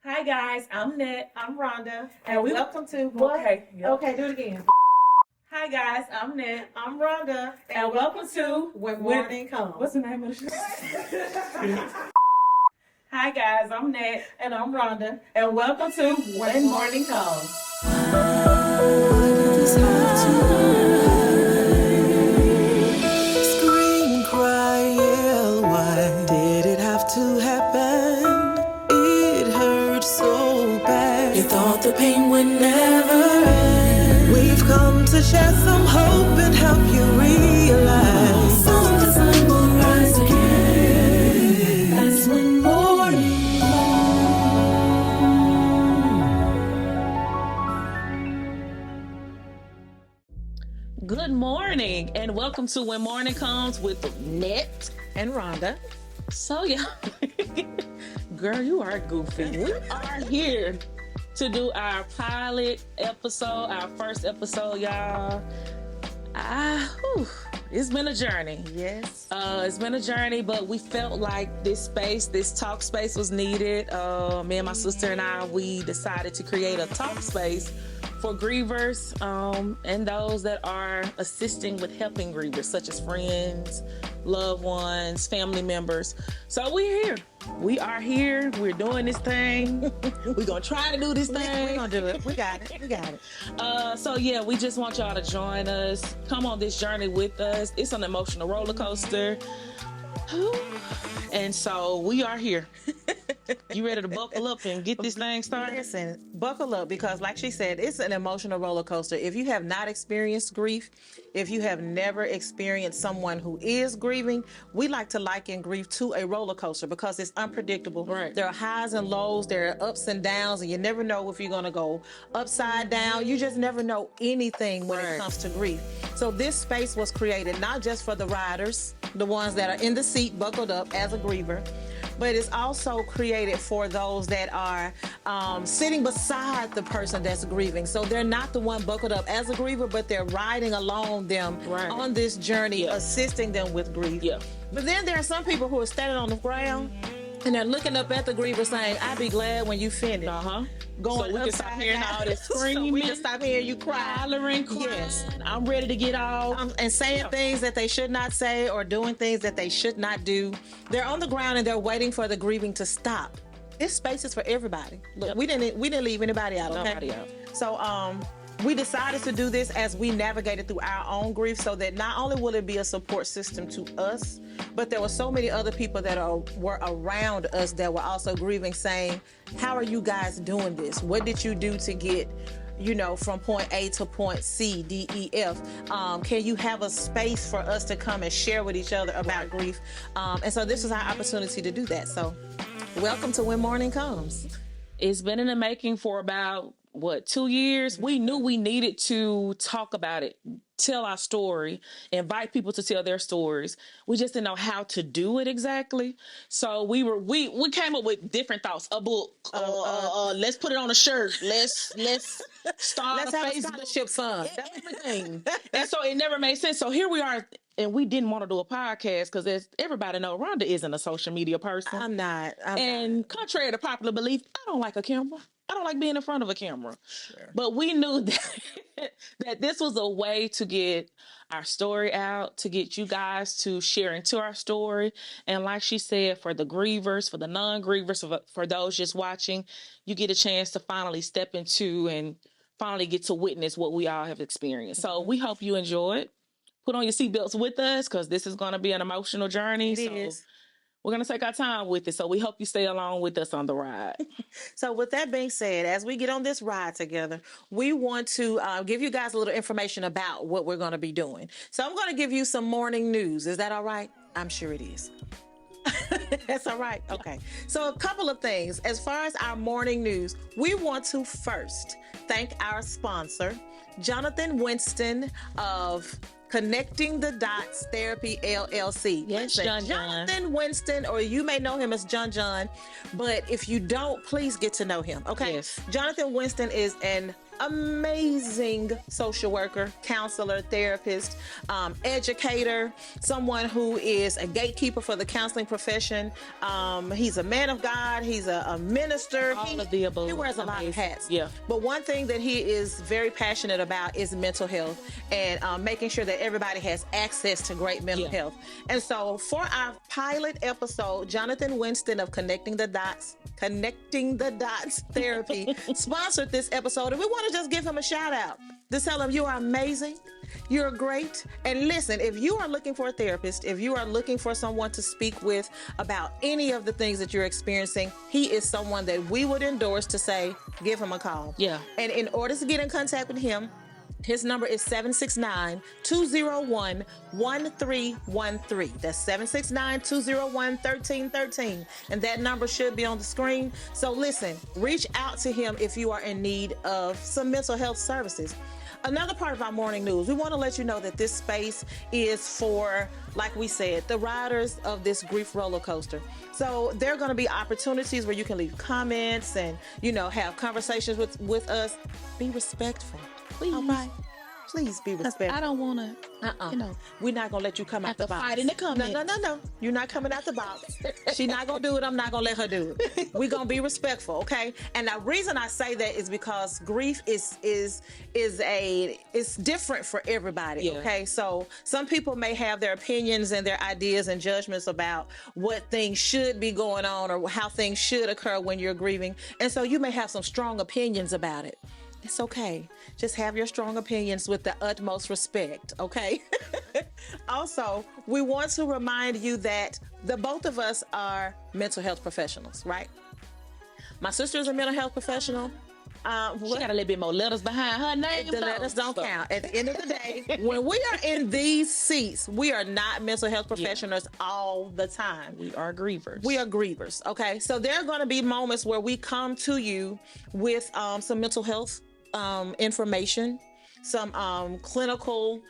Hi guys, I'm Nette. I'm Rhonda, And we welcome to what? Okay, yep. Okay, do it again. Hi guys, I'm Nette. I'm Rhonda, And welcome to When Mourning Comes. What's the name of the show? Hi guys, I'm Nette. And I'm Rhonda, And welcome to When Mourning Comes. Scream, cry, yell, why did it have to happen? It hurt so bad. You thought the pain would never end. We've come to share some hope and help you realize some the sun will rise again. That's when morning. Good morning and welcome to When Morning Comes with Nette and Rhonda. So yeah, girl, you are goofy. We are here to do our pilot episode, our first episode, y'all. It's been a journey. Yes. It's been a journey, but we felt like this talk space was needed. Me and my sister and I, we decided to create a talk space for grievers and those that are assisting with helping grievers, such as friends, loved ones, family members. So we're here. We are here. We're doing this thing. We're going to try to do this thing. We're going to do it. We got it. So yeah, we just want y'all to join us. Come on this journey with us. It's an emotional roller coaster. And so we are here. You ready to buckle up and get this thing started? Listen, buckle up because like she said, it's an emotional roller coaster. If you have not experienced grief, if you have never experienced someone who is grieving, we like to liken grief to a roller coaster because it's unpredictable. Right. There are highs and lows, there are ups and downs, and you never know if you're going to go upside down. You just never know anything when it comes to grief. So this space was created not just for the riders, the ones that are in the seat buckled up as a griever, but it's also created for those that are sitting beside the person that's grieving. So they're not the one buckled up as a griever, but they're riding along them on this journey, assisting them with grief. Yeah. But then there are some people who are standing on the ground and they're looking up at the griever saying, "I'll be glad when you finish." Going so we can stop hearing all this screaming. So we can stop hearing you cry. Hollering, crying. Yes. I'm ready to get off. And saying things that they should not say or doing things that they should not do. They're on the ground and they're waiting for the grieving to stop. This space is for everybody. Look, we didn't leave anybody out, okay? Nobody out. So we decided to do this as we navigated through our own grief so that not only will it be a support system to us, but there were so many other people that were around us that were also grieving, saying, "How are you guys doing this? What did you do to get, from point A to point C, D, E, F? Can you have a space for us to come and share with each other about grief?" And so this was our opportunity to do that. So welcome to When Morning Comes. It's been in the making for about 2 years. We knew we needed to talk about it, tell our story, invite people to tell their stories. We just didn't know how to do it exactly. So we came up with different thoughts. A book. Let's put it on a shirt. Let's start Let's a have Facebook. a scholarship fund. Everything. And so it never made sense. So here we are. And we didn't want to do a podcast because, as everybody knows, Rhonda isn't a social media person. I'm not. Contrary to popular belief, I don't like a camera. I don't like being in front of a camera. Sure. But we knew that this was a way to get our story out, to get you guys to share into our story. And like she said, for the grievers, for the non-grievers, for those just watching, you get a chance to finally step into and finally get to witness what we all have experienced. So we hope you enjoy it. Put on your seatbelts with us because this is going to be an emotional journey. It is. We're going to take our time with it. So we hope you stay along with us on the ride. So with that being said, as we get on this ride together, we want to give you guys a little information about what we're going to be doing. So I'm going to give you some morning news. Is that all right? I'm sure it is. That's all right. Okay. So a couple of things. As far as our morning news, we want to first thank our sponsor, Jonathan Winston of Connecting the Dots Therapy LLC. Yes, John. Jonathan Winston, or you may know him as John, but if you don't, please get to know him, okay? Yes. Jonathan Winston is an amazing social worker, counselor, therapist, educator, someone who is a gatekeeper for the counseling profession. He's a man of God. He's a minister. All of the above. He wears a lot of hats. Yeah. But one thing that he is very passionate about is mental health and making sure that everybody has access to great mental health. And so for our pilot episode, Jonathan Winston of Connecting the Dots Therapy sponsored this episode, and we want to just give him a shout out to tell him you are amazing, you're great. And listen, if you are looking for a therapist, if you are looking for someone to speak with about any of the things that you're experiencing, he is someone that we would endorse to say, give him a call. Yeah. And in order to get in contact with him, his number is 769-201-1313. That's 769-201-1313. And that number should be on the screen. So listen, reach out to him if you are in need of some mental health services. Another part of our morning news, we want to let you know that this space is for, like we said, the riders of this grief roller coaster. So there are going to be opportunities where you can leave comments and, have conversations with us. Be respectful. Please. All right. Please be respectful. I don't want to, we're not going to let you come out the box. fight in the comments. No. You're not coming out the box. She's not going to do it. I'm not going to let her do it. We're going to be respectful, okay? And the reason I say that is because grief is different for everybody, okay? So some people may have their opinions and their ideas and judgments about what things should be going on or how things should occur when you're grieving. And so you may have some strong opinions about it. It's okay. Just have your strong opinions with the utmost respect, okay? Also, we want to remind you that the both of us are mental health professionals, right? My sister is a mental health professional. She got a little bit more letters behind her name. The letters don't count. At the end of the day, when we are in these seats, we are not mental health professionals all the time. We are grievers. We are grievers, okay? So there are going to be moments where we come to you with some mental health information, some clinical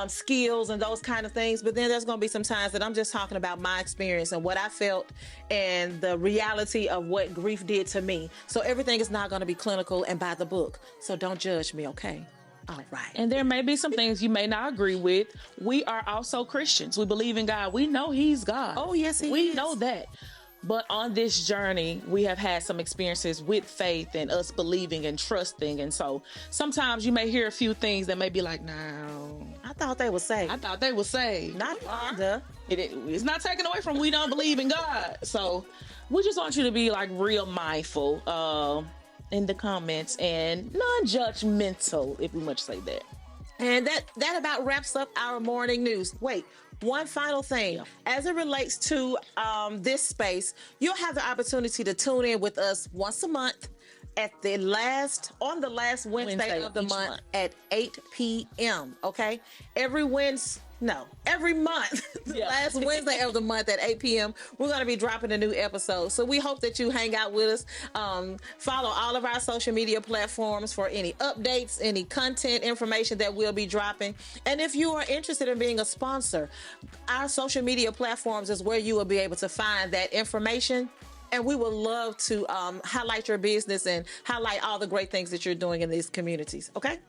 skills and those kind of things. But then there's going to be some times that I'm just talking about my experience and what I felt and the reality of what grief did to me. So everything is not going to be clinical and by the book. So don't judge me, okay? All right. And there may be some things you may not agree with. We are also Christians. We believe in God. We know He's God. Oh, yes, He is. We know that. But on this journey, we have had some experiences with faith and us believing and trusting. And so sometimes you may hear a few things that may be like, no. I thought they were saved. I thought they were saved. Not Rhonda. It's not taken away from we don't believe in God. So we just want you to be like real mindful in the comments and non-judgmental, if we must say that. And that about wraps up our morning news. Wait, one final thing. As it relates to this space, you'll have the opportunity to tune in with us once a month on the last Wednesday of the month at 8 p.m. Okay? Every month, the last Wednesday of the month at 8 p.m., we're going to be dropping a new episode. So we hope that you hang out with us. Follow all of our social media platforms for any updates, any content information that we'll be dropping. And if you are interested in being a sponsor, our social media platforms is where you will be able to find that information. And we would love to highlight your business and highlight all the great things that you're doing in these communities. Okay?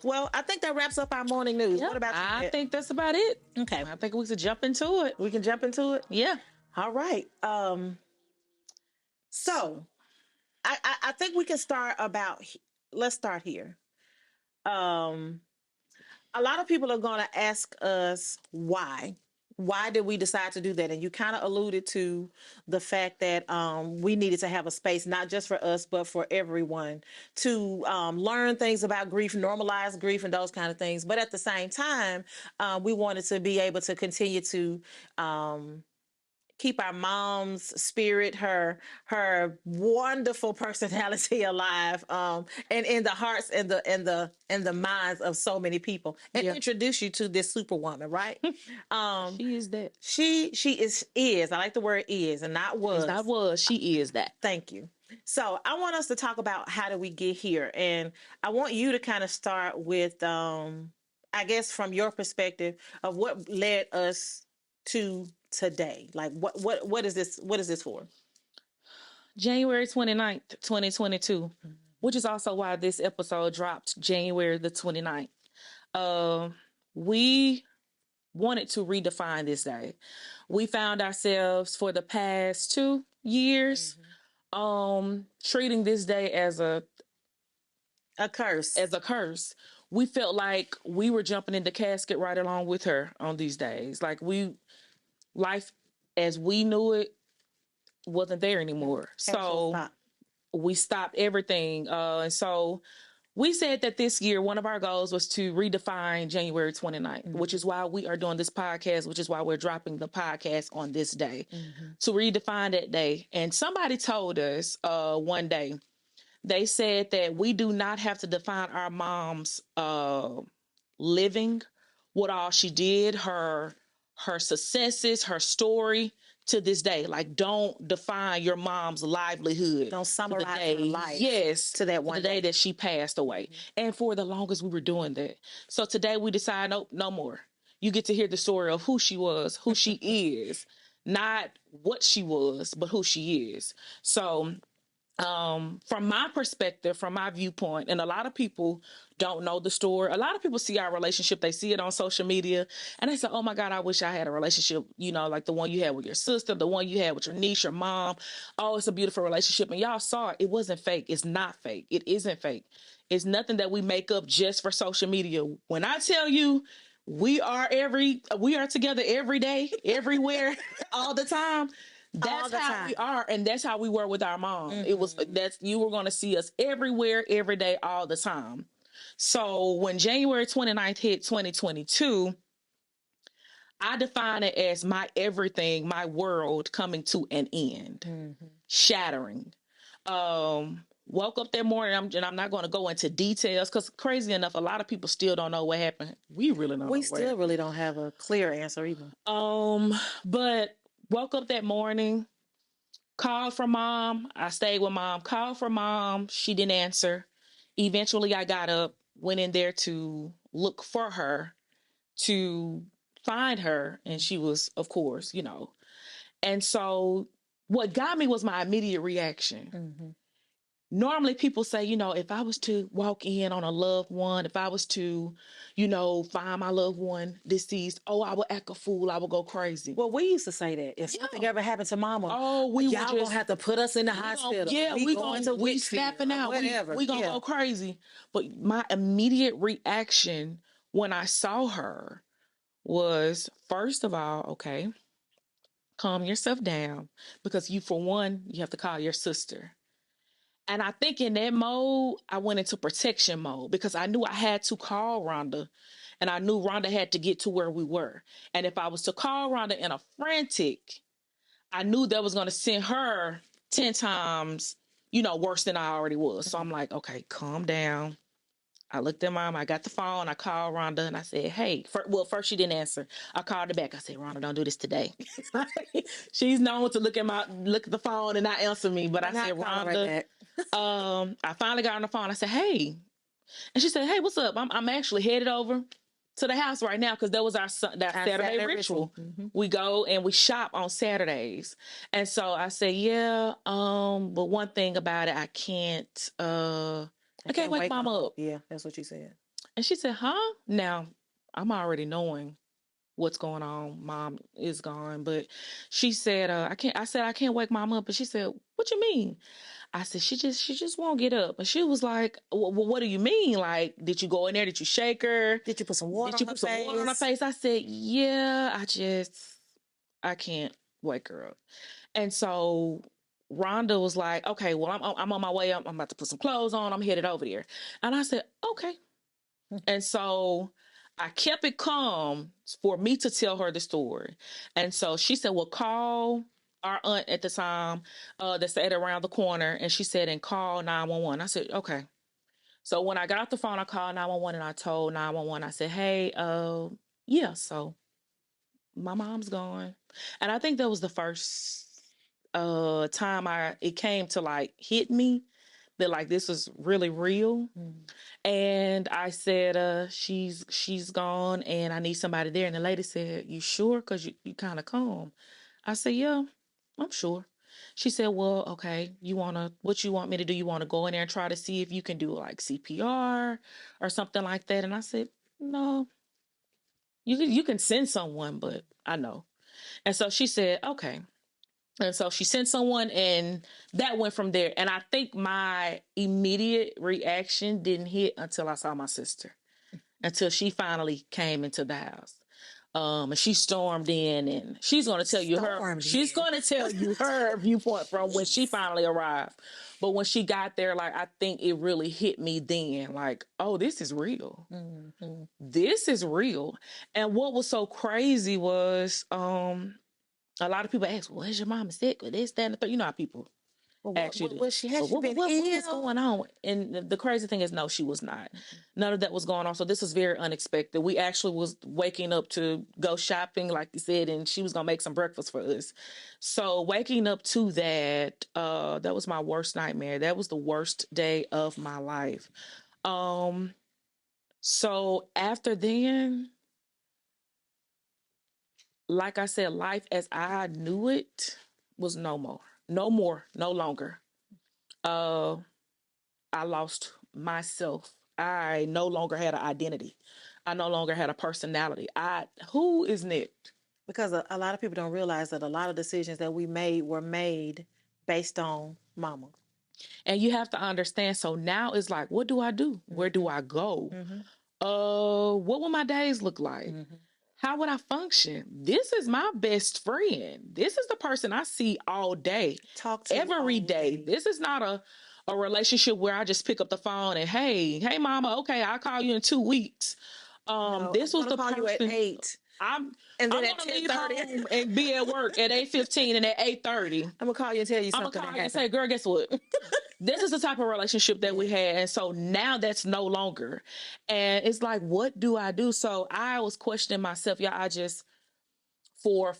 Well, I think that wraps up our morning news. What about you? I think that's about it. Okay. I think we should jump into it. We can jump into it? Yeah. All right. So I think we can let's start here. A lot of people are going to ask us why. Why did we decide to do that? And you kind of alluded to the fact that we needed to have a space, not just for us, but for everyone to learn things about grief, normalize grief and those kind of things. But at the same time, we wanted to be able to continue to keep our mom's spirit, her wonderful personality alive, and in the hearts and the minds of so many people, and introduce you to this superwoman, right? She is that. She is. I like the word is and not was. It's not was. She is that. Thank you. So I want us to talk about how do we get here, and I want you to kind of start with, I guess, from your perspective of what led us to today. Like what is this for? January 29th, 2022. which is also why this episode dropped January the 29th. We wanted to redefine this day. We found ourselves for the past 2 years treating this day as a curse. As a curse. We felt like we were jumping in the casket right along with her on these days. Like life as we knew it wasn't there anymore. So we stopped everything. And so we said that this year, one of our goals was to redefine January 29th, which is why we are doing this podcast, which is why we're dropping the podcast on this day, to redefine that day. And somebody told us one day, they said that we do not have to define our mom's living, what all she did, her successes, her story to this day. Like, don't define your mom's livelihood. Don't summarize her life. Yes, to that one day that she passed away. And for the longest, we were doing that. So today we decided, nope, no more. You get to hear the story of who she was, who she is, not what she was, but who she is. So from my perspective, from my viewpoint, and a lot of people don't know the story. A lot of people see our relationship. They see it on social media and they say, oh my God, I wish I had a relationship, like the one you had with your sister, the one you had with your niece, your mom. Oh, it's a beautiful relationship. And y'all saw it. It wasn't fake. It's not fake. It isn't fake. It's nothing that we make up just for social media. When I tell you, we are together every day, everywhere, all the time. That's how we are, and that's how we were with our mom. You were going to see us everywhere, every day, all the time. So when January 29th hit 2022, I define it as my everything, my world coming to an end, shattering. Woke up that morning, I'm not going to go into details because crazy enough, a lot of people still don't know what happened. We really don't know. We still really don't have a clear answer either. But woke up that morning, called for mom. I stayed with mom, called for mom. She didn't answer. Eventually, I got up, went in there to look for her, to find her. And she was, of course, And so what got me was my immediate reaction. Normally people say, if I was to walk in on a loved one, if I was to, find my loved one deceased, I would act a fool. I would go crazy. Well, we used to say that. If something ever happened to mama, y'all gonna have to put us in the hospital. We snapping out. Whatever. We gonna go crazy. But my immediate reaction when I saw her was, first of all, okay, calm yourself down. Because you have to call your sister. And I think in that mode, I went into protection mode because I knew I had to call Rhonda and I knew Rhonda had to get to where we were. And if I was to call Rhonda in a frantic, I knew that was going to send her 10 times, worse than I already was. So I'm like, okay, calm down. I looked at mom. I got the phone. I called Rhonda and I said, hey, first she didn't answer. I called her back. I said, Rhonda, don't do this today. She's known to look at the phone and not answer me. But I said, Rhonda, I finally got on the phone. I said, hey. And she said, hey, what's up? I'm actually headed over to the house right now because that was our Saturday ritual. We go and we shop on Saturdays. And so I said, yeah, but one thing about it, I can't wake mama up. Yeah, that's what she said. And she said, huh? Now, I'm already knowing what's going on. Mom is gone. But she said, I can't wake mom up. And she said, what you mean? I said, she just won't get up. And she was like, well, what do you mean? Like, did you go in there? Did you shake her? Did you put some water on her face? I said, yeah, I can't wake her up. And so Rhonda was like, okay, well, I'm on my way up. I'm about to put some clothes on. I'm headed over there. And I said, okay. And so I kept it calm for me to tell her the story. And so she said, well, call our aunt at the time that stayed around the corner. And she said, and call 911. I said, okay. So when I got off the phone, I called 911 and I told 911, I said, hey, yeah, so my mom's gone. And I think that was the first time it came to like hit me that like this was really real. And I said, she's gone and I need somebody there. And the lady said, you sure? Because you kind of calm. I said, yeah, I'm sure. She said, well, okay, what you want me to do? You want to go in there and try to see if you can do like CPR or something like that? And I said, no, you can send someone, but I know. And so she said, okay. And so she sent someone, and that went from there. And I think my immediate reaction didn't hit until I saw my sister, until she finally came into the house. And she stormed in, and she's going to tell you her viewpoint from when she finally arrived. But when she got there, like, I think it really hit me then, like, oh, this is real. Mm-hmm. This is real. And what was so crazy was, a lot of people ask, well, is your mama sick or this, that, and the third? You know how people ask you Was she, has what, she been what ill? was going on? And the crazy thing is, no, she was not. None of that was going on. So this was very unexpected. We actually was waking up to go shopping, like you said, and she was going to make some breakfast for us. So waking up to that, that was my worst nightmare. That was the worst day of my life. So after then, like I said, life as I knew it was no longer. I lost myself. I no longer had an identity. I no longer had a personality. Who is Nette? Because a lot of people don't realize that a lot of decisions that we made were made based on mama. And you have to understand. So now it's like, what do I do? Mm-hmm. Where do I go? Mm-hmm. What will my days look like? Mm-hmm. How would I function? This is my best friend. This is the person I see all day. Talk to every day. This is not a relationship where I just pick up the phone and hey mama, okay, I'll call you in 2 weeks. No, this was the call person. You at 8. I'm gonna leave home and be at work at 8:15 and at 8:30. I'm gonna call you and tell you something. I'm gonna call you and say, girl, guess what? This is the type of relationship that we had. And so now that's no longer. And it's like, what do I do? So I was questioning myself. Yeah, I just for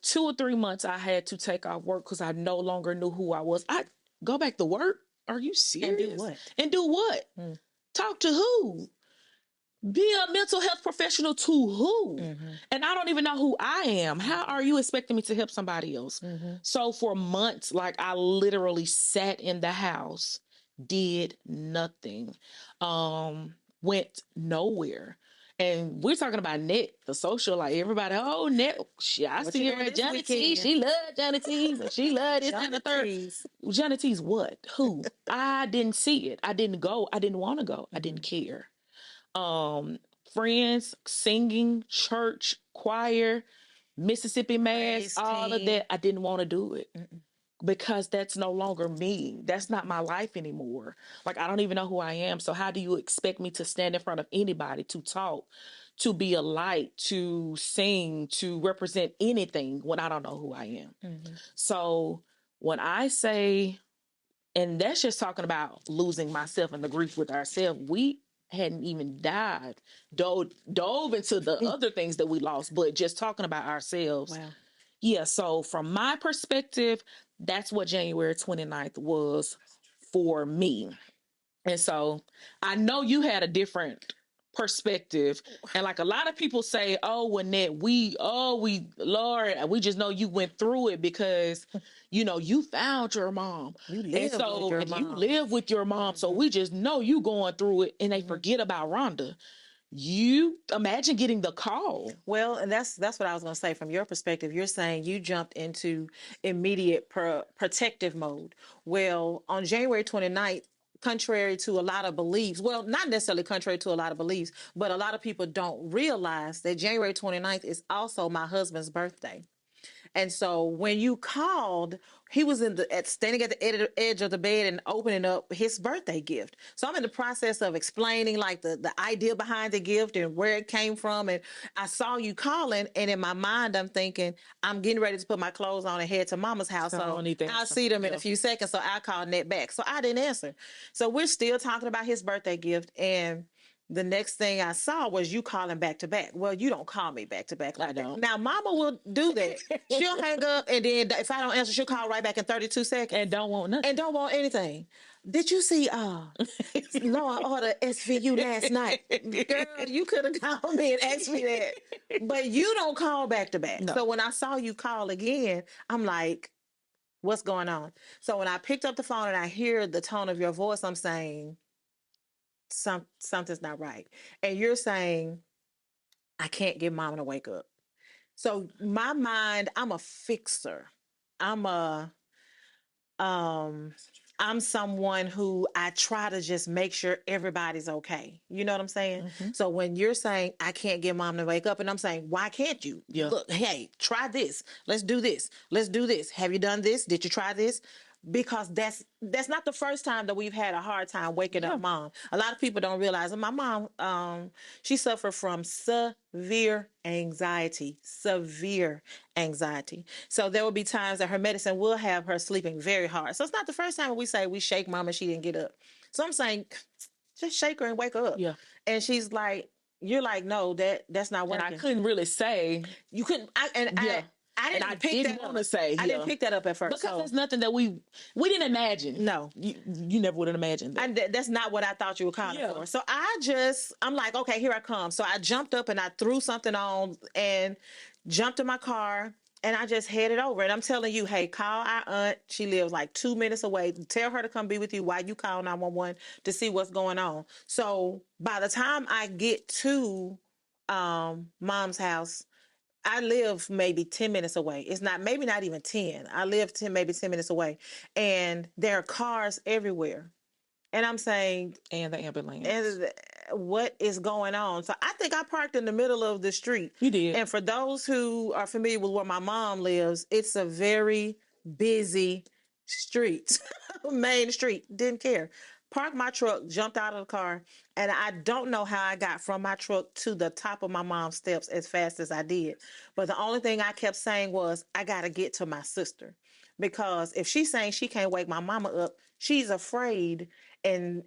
2 or 3 months I had to take off work because I no longer knew who I was. I go back to work. Are you serious? And do what? Talk to who? Be a mental health professional to who? Mm-hmm. And I don't even know who I am. How are you expecting me to help somebody else? Mm-hmm. So for months, like I literally sat in the house, did nothing, went nowhere. And we're talking about Nette, the social, like everybody, oh, Nette, I see her at Johnny T. She loved Johnny T's and she loved this and the third. Johnny T's what? Who? I didn't see it. I didn't go. I didn't want to go. I didn't care. Friends, singing, church, choir, Mississippi Mass, all of that. I didn't want to do it because that's no longer me. That's not my life anymore. Like, I don't even know who I am. So how do you expect me to stand in front of anybody, to talk, to be a light, to sing, to represent anything when I don't know who I am? Mm-hmm. So when I say, and that's just talking about losing myself and the grief with ourselves, we hadn't even dove into the other things that we lost, but just talking about ourselves. Wow. Yeah, so from my perspective, that's what January 29th was for me. And so I know you had a different perspective. And like a lot of people say, oh, when Nette, Lord, we just know you went through it because, you know, you found your mom. You live with your mom. Mm-hmm. So we just know you going through it, and they forget about Rhonda. You imagine getting the call. Well, and that's what I was going to say. From your perspective, you're saying you jumped into immediate protective mode. Well, on January 29th, contrary to a lot of beliefs, well, not necessarily contrary to a lot of beliefs, but a lot of people don't realize that January 29th is also my husband's birthday. And so when you called, he was standing at the edge of the bed and opening up his birthday gift. So I'm in the process of explaining like the idea behind the gift and where it came from. And I saw you calling, and in my mind, I'm thinking, I'm getting ready to put my clothes on and head to mama's house. So I'll see them in a few seconds. So I called Nette back. So I didn't answer. So we're still talking about his birthday gift. And the next thing I saw was you calling back to back. Well, you don't call me back to back like that. Now, mama will do that. She'll hang up, and then if I don't answer, she'll call right back in 32 seconds. And don't want nothing. And don't want anything. Did you see Law and Order SVU last night? Girl, you could have called me and asked me that. But you don't call back to back. No. So when I saw you call again, I'm like, What's going on? So when I picked up the phone and I hear the tone of your voice, I'm saying something's not right. And you're saying, I can't get mom to wake up. So my mind, I'm a fixer. I'm a um I'm someone who I try to just make sure everybody's okay. You know what I'm saying? So when you're saying I can't get mom to wake up, and I'm saying, why can't you? Yeah. Look, hey, try this. Let's do this. Let's do this. Have you done this? Did you try this? Because that's not the first time that we've had a hard time waking up mom. A lot of people don't realize that my mom, she suffered from severe anxiety. So there will be times that her medicine will have her sleeping very hard. So it's not the first time we say we shake mom and she didn't get up. So I'm saying, just shake her and wake her up. Yeah. And she's like, you're like, no, that's not working. And I couldn't really say. You couldn't. I didn't pick that up. I didn't pick that up at first. Because there's nothing that we didn't imagine. No. You never would have imagined that. That's not what I thought you were calling for. So I'm like, okay, here I come. So I jumped up and I threw something on and jumped in my car and I just headed over. And I'm telling you, hey, call our aunt. She lives like 2 minutes away. Tell her to come be with you while you call 911 to see what's going on. So by the time I get to mom's house, I live maybe 10 minutes away. It's not, maybe not even 10. I live maybe 10 minutes away. And there are cars everywhere. And I'm saying... And the ambulance. And what is going on? So I think I parked in the middle of the street. You did. And for those who are familiar with where my mom lives, it's a very busy street. Main street. Didn't care. Parked my truck, jumped out of the car, and I don't know how I got from my truck to the top of my mom's steps as fast as I did. But the only thing I kept saying was, I got to get to my sister. Because if she's saying she can't wake my mama up, she's afraid and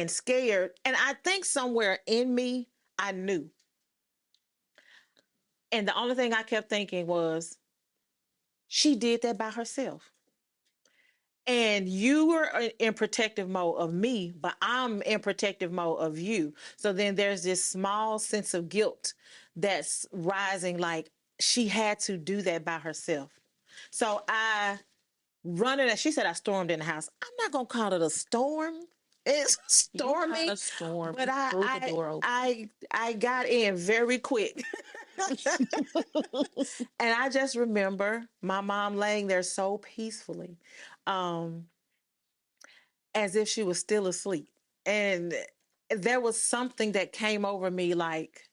scared. And I think somewhere in me, I knew. And the only thing I kept thinking was, she did that by herself. And you were in protective mode of me, but I'm in protective mode of you. So then there's this small sense of guilt that's rising, like she had to do that by herself. So I run in, and she said I stormed in the house. I'm not going to call it a storm. It's stormy. A storm. But The door open. I got in very quick. And I just remember my mom laying there so peacefully, as if she was still asleep. And there was something that came over me like,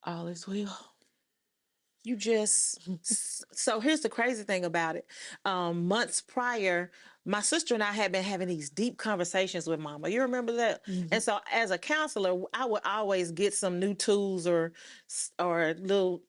all is well. You just... So here's the crazy thing about it. Months prior, my sister and I had been having these deep conversations with mama. You remember that? And so as a counselor, I would always get some new tools or little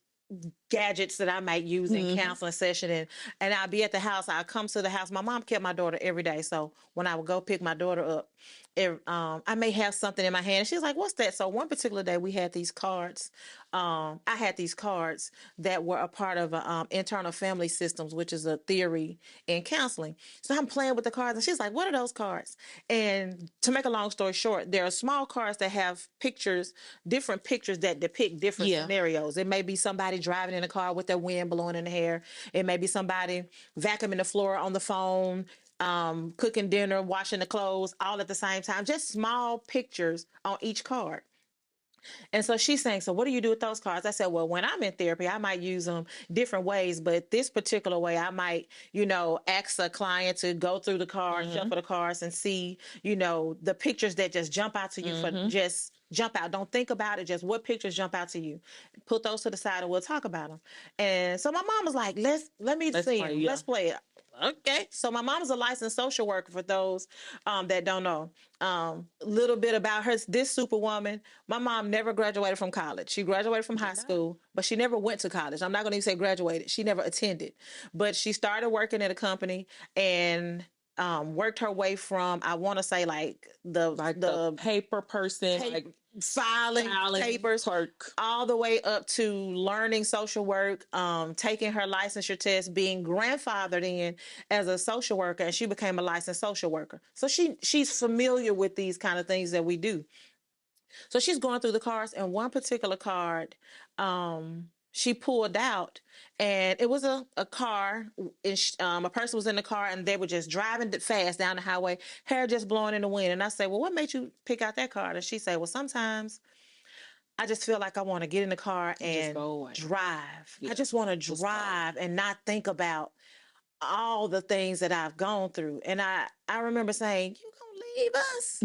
gadgets that I might use in counseling session, and I'll be at the house. I'll come to the house. My mom kept my daughter every day, so when I would go pick my daughter up, I may have something in my hand. She's like, "What's that?" So one particular day, we had these cards. I had these cards that were a part of internal family systems, which is a theory in counseling. So I'm playing with the cards, and she's like, "What are those cards?" And to make a long story short, there are small cards that have pictures, different pictures that depict different scenarios. It may be somebody driving in a car with their wind blowing in the hair. It may be somebody vacuuming the floor on the phone, cooking dinner, washing the clothes, all at the same time. Just small pictures on each card. And so she's saying, so what do you do with those cards? I said, well, when I'm in therapy, I might use them different ways, but this particular way, I might, ask a client to go through the cards, shuffle the cards and see, the pictures that just jump out to you just jump out. Don't think about it. Just what pictures jump out to you. Put those to the side and we'll talk about them. And so my mom was like, let me see. Let's play it. Okay. So my mom's a licensed social worker for those that don't know. Little bit about her, this superwoman. My mom never graduated from college. She graduated from high school, but she never went to college. I'm not going to even say graduated. She never attended. But she started working at a company and worked her way from, I want to say, like the paper person, like filing papers, clerk, all the way up to learning social work, taking her licensure test, being grandfathered in as a social worker, and she became a licensed social worker. So she's familiar with these kind of things that we do. So she's going through the cards, and one particular card, she pulled out, and it was a car. And a person was in the car, and they were just driving fast down the highway, hair just blowing in the wind. And I said, well, what made you pick out that car? And she said, well, sometimes I just feel like I want to get in the car and drive. Yeah. I just want to drive and not think about all the things that I've gone through. And I remember saying, you gonna leave us?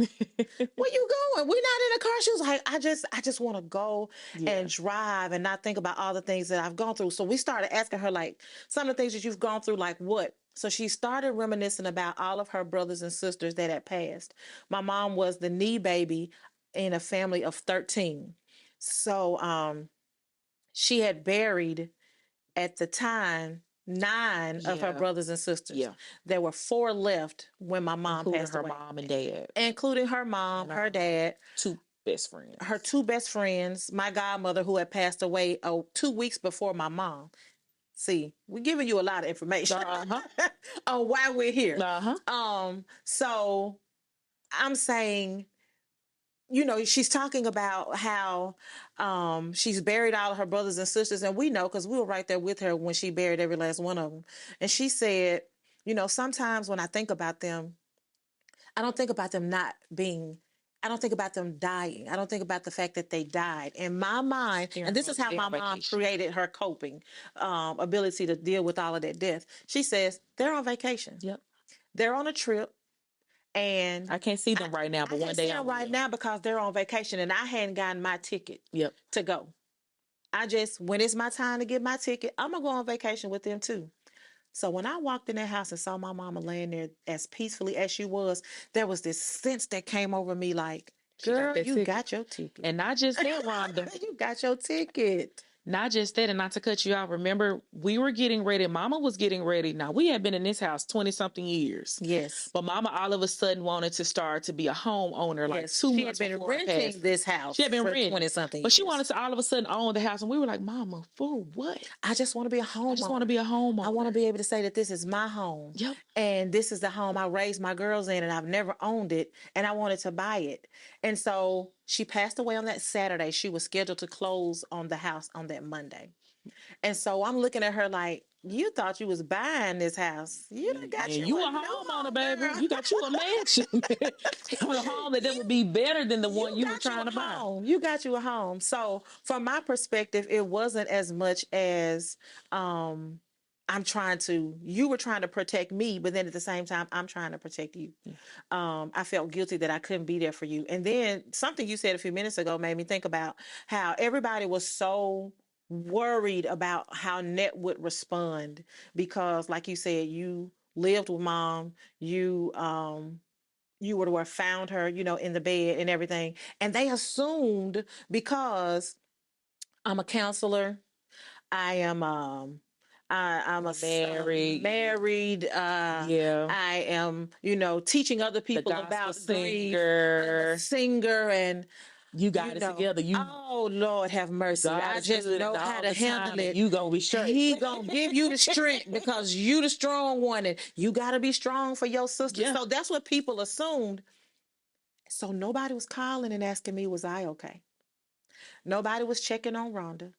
Where you going? We're not in a car. She was like, I just want to go and drive and not think about all the things that I've gone through. So we started asking her, like, some of the things that you've gone through, like what? So she started reminiscing about all of her brothers and sisters that had passed. My mom was the knee baby in a family of 13. So she had buried, at the time, 9 of her brothers and sisters. Yeah. There were 4 left when my mom passed away. Including her mom and dad. Including her mom, her dad. 2 best friends. Her 2 best friends, my godmother, who had passed away 2 weeks before my mom. See, we're giving you a lot of information on why we're here. So I'm saying, you know, she's talking about how she's buried all of her brothers and sisters. And we know, because we were right there with her when she buried every last one of them. And she said, you know, sometimes when I think about them, I don't think about them I don't think about them dying. I don't think about the fact that they died. In my mind, and this is how my mom created her coping ability to deal with all of that death. She says, they're on vacation. Yep. They're on a trip. And I can't see them right now, but one day I will. Right now because they're on vacation, and I hadn't gotten my ticket to go. When it's my time to get my ticket, I'm going to go on vacation with them too. So when I walked in that house and saw my mama laying there as peacefully as she was, there was this sense that came over me like, girl, you got your ticket. And not just that, Rhonda. You got your ticket. Not just that, and not to cut you off. Remember, we were getting ready. Mama was getting ready. Now, we had been in this house 20-something years. Yes. But Mama all of a sudden wanted to start to be a homeowner, like 2 months before I passed. She had been renting this house. She had been renting 20-something years. But she wanted to all of a sudden own the house. And we were like, Mama, for what? I just want to be a homeowner. I just want to be a homeowner. I want to be able to say that this is my home. Yep. And this is the home I raised my girls in, and I've never owned it. And I wanted to buy it. And so she passed away on that Saturday. She was scheduled to close on the house on that Monday. And so I'm looking at her like, you thought you was buying this house. You done got you a homeowner, baby. Girl. You got you a mansion. A home that would be better than the one you were trying to buy. You got you a home. So from my perspective, it wasn't as much as you were trying to protect me, but then at the same time, I'm trying to protect you. I felt guilty that I couldn't be there for you. And then something you said a few minutes ago made me think about how everybody was so worried about how Nette would respond because, like you said, you lived with Mom, you would have found her, you know, in the bed and everything. And they assumed because I'm a counselor, I am I'm married. I am, you know, teaching other people about singer, and you got it together. Oh Lord, have mercy! I just know how to handle it. You gonna be straight. He gonna give you the strength because you the strong one, and you gotta be strong for your sister. Yeah. So that's what people assumed. So nobody was calling and asking me, was I okay? Nobody was checking on Rhonda.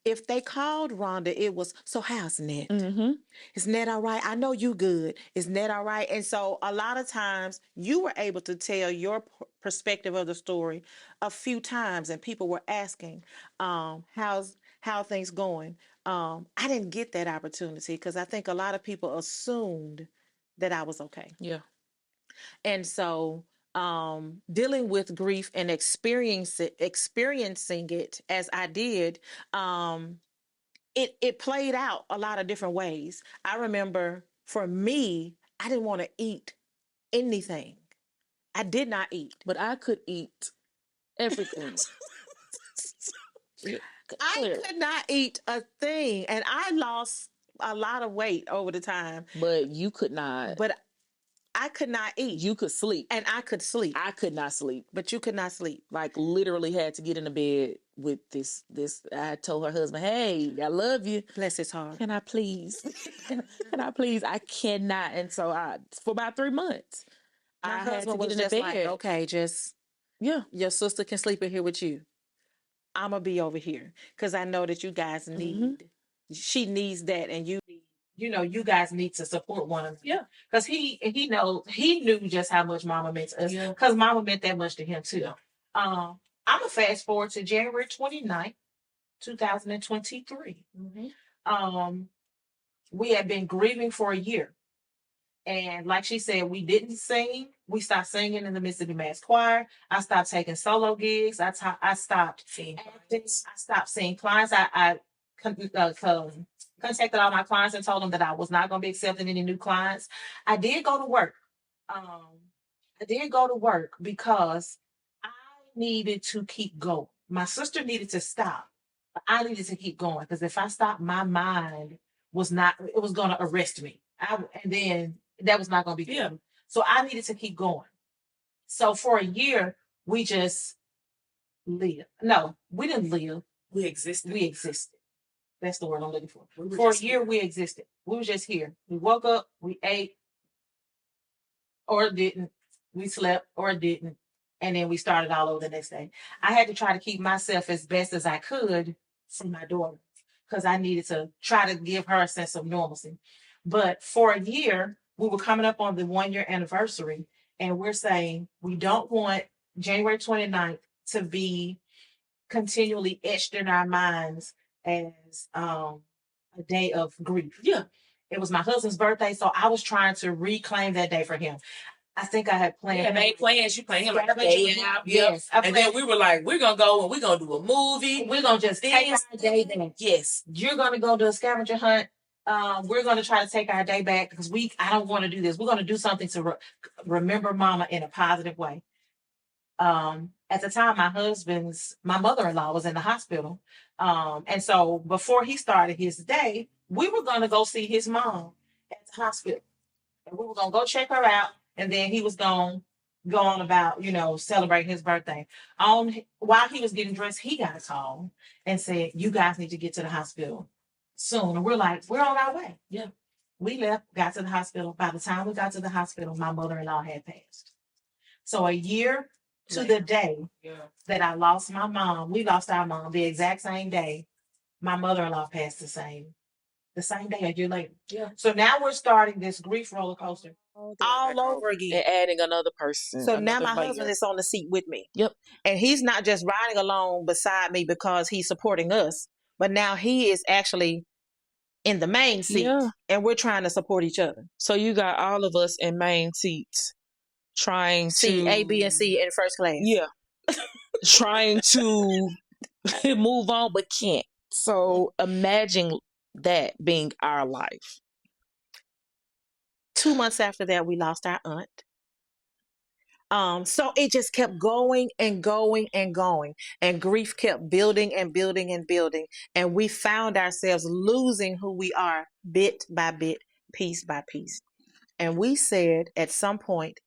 If they called Rhonda, it was, so how's Nette? Mm-hmm. Is Nette all right? I know you good. Is Nette all right? And so a lot of times you were able to tell your perspective of the story a few times, and people were asking, how things going? I didn't get that opportunity because I think a lot of people assumed that I was okay. Yeah. And so dealing with grief and experiencing it as I did, it played out a lot of different ways. I remember for me, I didn't want to eat anything. I did not eat. But I could eat everything. I could not eat a thing. And I lost a lot of weight over the time. But you could not. But I could not eat. You could sleep. And I could sleep. I could not sleep. But you could not sleep. Like literally had to get in the bed with this. I told her husband, hey, I love you. Bless his heart. Can I please? Can I please? I cannot. And so for about 3 months, my husband had to get in the bed. Like, okay, just, your sister can sleep in here with you. I'm going to be over here because I know that you guys need, she needs that. And you guys need to support one another. Yeah. Because he knew just how much mama meant to us. Yeah. Because mama meant that much to him too. Yeah. I'm going to fast forward to January 29th, 2023. We had been grieving for a year. And like she said, we didn't sing. We stopped singing in the Mississippi Mass Choir. I stopped taking solo gigs. I stopped seeing clients. I stopped seeing clients. I contacted all my clients and told them that I was not going to be accepting any new clients. I did go to work. Because I needed to keep going. My sister needed to stop. But I needed to keep going because if I stopped, my mind was going to arrest me. And then that was not going to be good. Yeah. So I needed to keep going. So for a year, we just lived. No, we didn't live. We existed. That's the word I'm looking for. For a year, we existed. We were just here. We woke up, we ate, or didn't. We slept, or didn't. And then we started all over the next day. I had to try to keep myself as best as I could from my daughter because I needed to try to give her a sense of normalcy. But for a year, we were coming up on the 1-year anniversary, and we're saying we don't want January 29th to be continually etched in our minds as a day of grief. Yeah. It was my husband's birthday, so I was trying to reclaim that day for him. I think I had planned. Yeah, made plans. You planned him like a day out. Yes. And then we were like, we're going to go and we're going to do a movie. We're going to just take our day back. Yes. You're going to go do a scavenger hunt. We're going to try to take our day back because I don't want to do this. We're going to do something to remember mama in a positive way. At the time, my mother-in-law was in the hospital. And so before he started his day, we were going to go see his mom at the hospital. And we were going to go check her out. And then he was going to go on about, celebrating his birthday. While he was getting dressed, he got a call and said, you guys need to get to the hospital soon. And we're like, we're on our way. Yeah. We left, got to the hospital. By the time we got to the hospital, my mother-in-law had passed. So a year to the day that I lost my mom, we lost our mom the exact same day. My mother-in-law passed the same day, a year later. Yeah. So now we're starting this grief roller coaster all over again. And adding another person. So now my husband is on the seat with me. Yep. And he's not just riding along beside me because he's supporting us, but now he is actually in the main seat. Yeah. And we're trying to support each other. So you got all of us in main seats trying to A, B, and C in first class. Yeah. Trying to move on but can't. So imagine that being our life. 2 months after that, we lost our aunt. So it just kept going and going and going, and grief kept building and building and building. And we found ourselves losing who we are bit by bit, piece by piece. And we said at some point,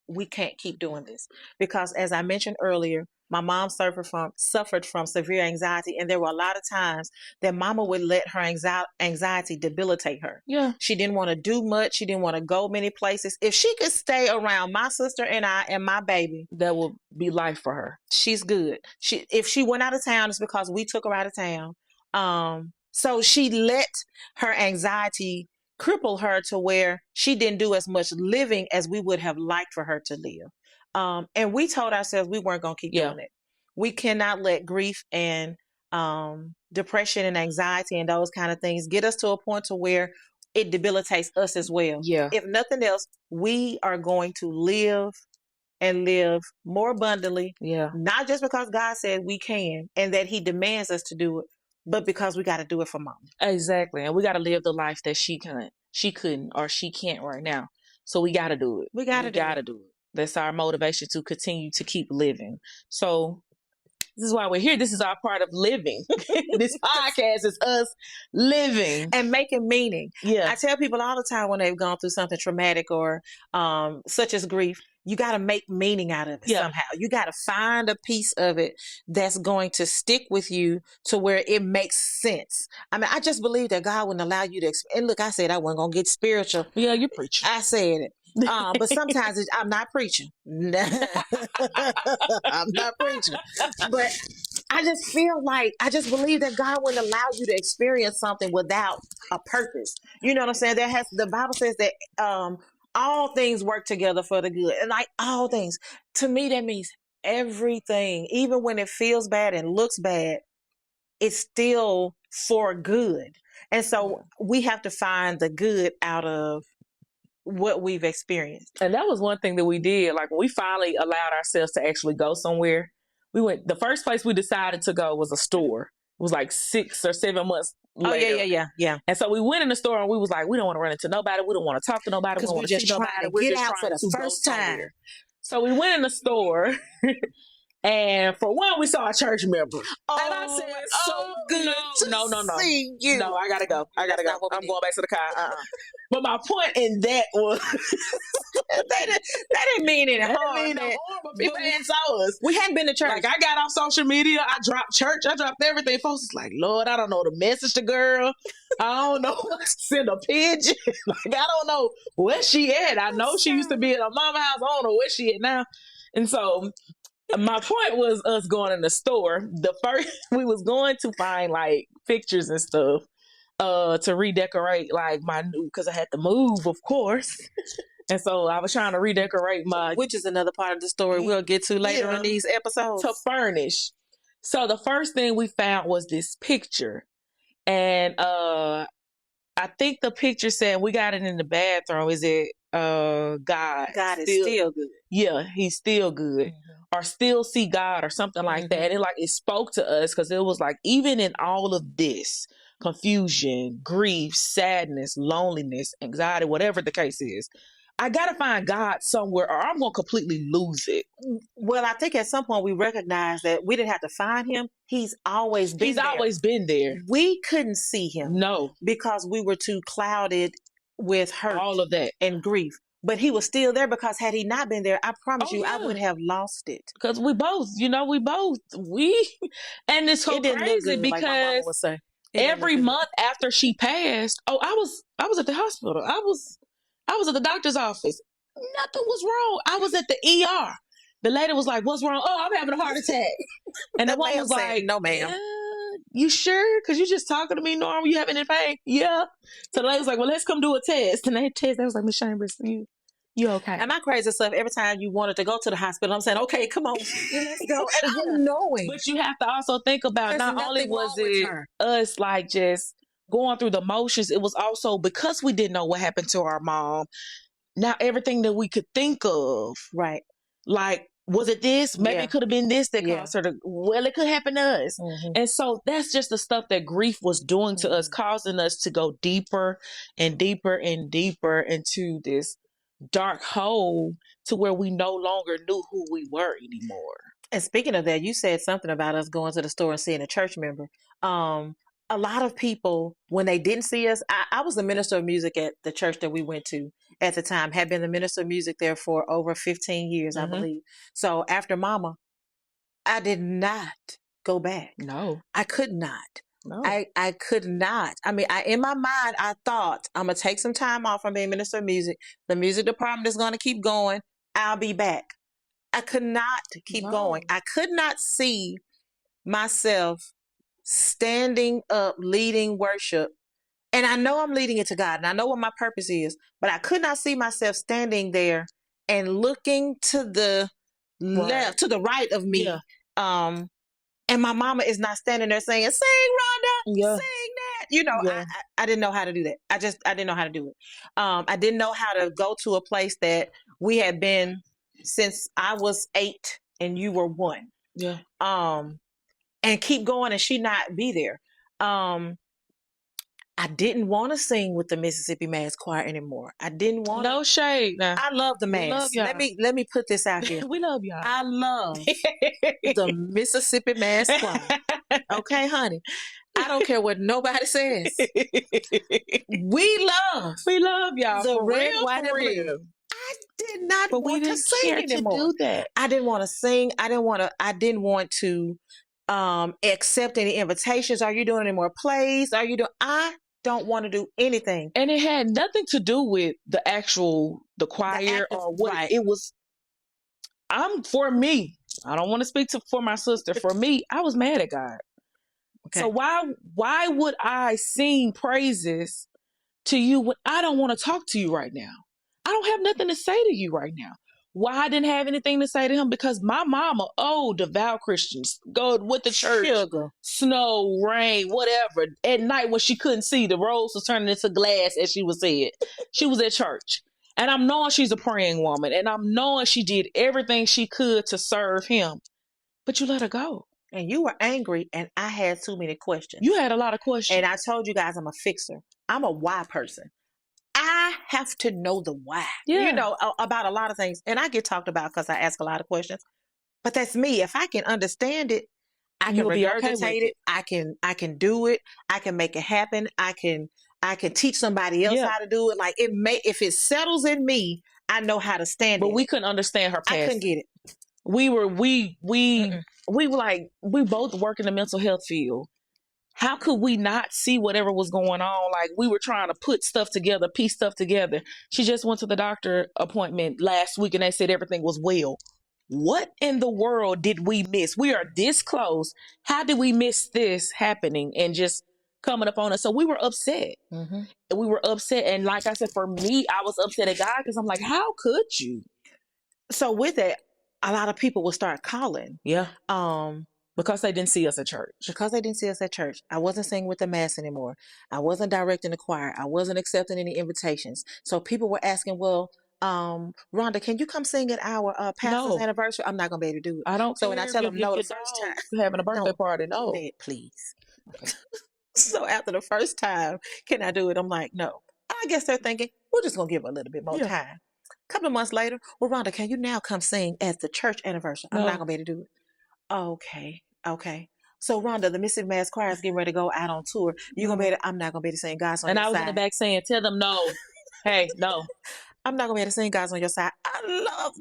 we can't keep doing this because, as I mentioned earlier, my mom suffered from severe anxiety, and there were a lot of times that mama would let her anxiety debilitate her. Yeah. She didn't want to do much. She didn't want to go many places. If she could stay around my sister and I and my baby, that will be life for her. She's good. If she went out of town, it's because we took her out of town. So she let her anxiety cripple her to where she didn't do as much living as we would have liked for her to live. And we told ourselves we weren't going to keep doing it. We cannot let grief and depression and anxiety and those kind of things get us to a point to where it debilitates us as well. Yeah. If nothing else, we are going to live and live more abundantly. Yeah. Not just because God said we can and that he demands us to do it, but because we got to do it for mom. Exactly. And we got to live the life that she couldn't, or she can't right now. So we got to do it. We got to do it. That's our motivation to continue to keep living. So this is why we're here. This is our part of living. This podcast is us living and making meaning. Yeah. I tell people all the time when they've gone through something traumatic or such as grief, you got to make meaning out of it somehow. You got to find a piece of it that's going to stick with you to where it makes sense. I mean, I just believe that God wouldn't allow you to. And look, I said I wasn't going to get spiritual. Yeah, you're preaching. I said it. But sometimes I'm not preaching. I'm not preaching. But I just feel like, I just believe that God wouldn't allow you to experience something without a purpose. You know what I'm saying? The Bible says that all things work together for the good. And like all things, to me, that means everything. Even when it feels bad and looks bad, it's still for good. And so we have to find the good out of what we've experienced. And that was one thing that we did. Like when we finally allowed ourselves to actually go somewhere, the first place we decided to go was a store. It was like 6 or 7 months later. Oh, yeah. And so we went in the store and we was like, we don't want to run into nobody. We don't want to talk to nobody. We don't want to see nobody. We're just trying to get out for the first time. So we went in the store and for one, we saw a church member. Oh, and I said, so good no. See you. No, I gotta go. I'm going back to the car. But my point in that was that didn't mean any harm. But people hadn't saw us. We hadn't been to church. Like I got off social media. I dropped church. I dropped everything. Folks is like, Lord, I don't know the message to girl. I don't know what to send a pigeon. Like I don't know where she at. I know she used to be at her mama's house. I don't know where she at now. And so my point was us going in the store. We was going to find like pictures and stuff to redecorate like my new, because I had to move, of course. And so I was trying to redecorate which is another part of the story we'll get to later in these episodes. To furnish. So the first thing we found was this picture. And I think the picture said, we got it in the bathroom. Is it God? God is still good. Yeah, he's still good. Mm-hmm. Or still see God or something like that. And it spoke to us because it was like, even in all of this confusion, grief, sadness, loneliness, anxiety, whatever the case is, I got to find God somewhere or I'm going to completely lose it. Well, I think at some point we recognized that we didn't have to find him. He's always been there. Always been there. We couldn't see him. No. Because we were too clouded with hurt. All of that. And grief. But he was still there because had he not been there, I promise you, I would have lost it. Because we both, and it's so crazy because like my mama would say. Every month after she passed, I was at the hospital. I was at the doctor's office. Nothing was wrong. I was at the ER. The lady was like, "What's wrong?" "Oh, I'm having a heart attack." And the woman was like, "No, ma'am." You sure? Because you just talking to me normal. You having any pain? Yeah. So the lady was like, "Well, let's come do a test." And they tested. I was like, "Miss Chambers, you okay?" And my crazy stuff, every time you wanted to go to the hospital, I'm saying, "Okay, come on, let's go." And I'm knowing. But you have to also think about not only was it us like just going through the motions, it was also because we didn't know what happened to our mom. Now everything that we could think of, right? Like, was it this? Maybe it could have been this that caused her to. Well, it could happen to us, and so that's just the stuff that grief was doing to us, causing us to go deeper and deeper and deeper into this dark hole to where we no longer knew who we were anymore. And speaking of that, you said something about us going to the store and seeing a church member. A lot of people, when they didn't see us, I was the minister of music at the church that we went to at the time, had been the minister of music there for over 15 years, I believe. So after Mama, I did not go back. No. I could not. No. I could not. I mean, in my mind, I thought I'm going to take some time off from being minister of music. The music department is going to keep going. I'll be back. I could not keep going. I could not see myself standing up, leading worship. And I know I'm leading it to God and I know what my purpose is, but I could not see myself standing there and looking to the left, to the right of me. Yeah. And my mama is not standing there saying, "Sing, Rhonda, sing that." I didn't know how to do that. I didn't know how to do it. I didn't know how to go to a place that we had been since I was 8 and you were 1. Yeah. And keep going and she not be there. I didn't want to sing with the Mississippi Mass Choir anymore. I didn't want No shade. Nah. I love the Mass. Let me put this out here. We love y'all. I love the Mississippi Mass Choir. Okay, honey. I don't care what nobody says. We love y'all. The red, real, white, and blue. I did not want to sing anymore. To do that. I didn't want to sing. I didn't want to accept any invitations. Are you doing any more plays? I don't want to do anything. And it had nothing to do with the choir or what. Right. It was, for me, I don't want to speak for my sister. For me, I was mad at God. Okay. So why would I sing praises to you when I don't want to talk to you right now? I don't have nothing to say to you right now. Why I didn't have anything to say to him? Because my mama, devout Christians, go with the church, Sugar. snow, rain, whatever. At night when she couldn't see, the rose was turning into glass, as she was said. She was at church. And I'm knowing she's a praying woman. And I'm knowing she did everything she could to serve him. But you let her go. And you were angry, and I had too many questions. You had a lot of questions. And I told you guys I'm a fixer. I'm a why person. I have to know the why, about a lot of things. And I get talked about because I ask a lot of questions. But that's me. If I can understand it, I can regurgitate it. I can do it. I can make it happen. I can teach somebody else how to do it. Like if it settles in me, I know how to stand it. But we couldn't understand her past. I couldn't get it. We were like, we both work in the mental health field. How could we not see whatever was going on? Like, we were trying to put stuff together, piece stuff together. She just went to the doctor appointment last week and they said everything was well. What in the world did we miss? We are this close. How did we miss this happening and just coming up on us? So we were upset. Mm-hmm. We were upset. And like I said, for me, I was upset at God because I'm like, how could you? So with it, a lot of people will start calling. Yeah. Because they didn't see us at church. Because they didn't see us at church. I wasn't singing with the mass anymore. I wasn't directing the choir. I wasn't accepting any invitations. So people were asking, well, Rhonda, can you come sing at our pastor's anniversary? I'm not going to be able to do it. I don't So care when I tell them no the the first time. Having a birthday party, no. Please. So after the first time, can I do it? I'm like, no. I guess they're thinking, we're just going to give her a little bit more time. A couple of months later, well, Rhonda, can you now come sing at the church anniversary? I'm not going to be able to do it. Okay. So Rhonda, the Mississippi Mass Choir is getting ready to go out on tour. You're gonna be able to, I'm not gonna be able to sing God's on your side. And I was in the back saying, tell them no. Hey, no. I'm not gonna be able to sing God's on your side.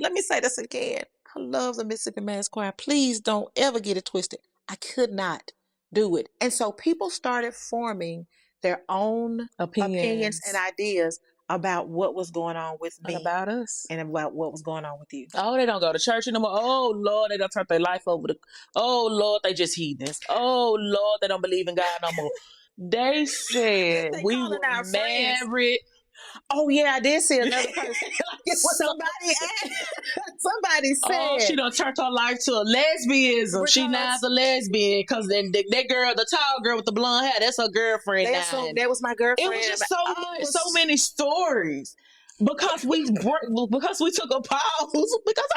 Let me say this again. I love the Mississippi Mass Choir. Please don't ever get it twisted. I could not do it. And so people started forming their own opinions and ideas about what was going on with me. About us. And about what was going on with you. Oh, they don't go to church anymore. Oh, Lord, they don't turn their life over to... Oh, Lord, they just heathens. Oh, Lord, they don't believe in God no more. They said we were married. Oh, yeah, I did see another person. Somebody said... Oh, she done turned her life to a lesbianism. She now's a lesbian because then that girl, the tall girl with the blonde hair, that's her girlfriend now. That was my girlfriend. It was just so many stories. Because we took a pause because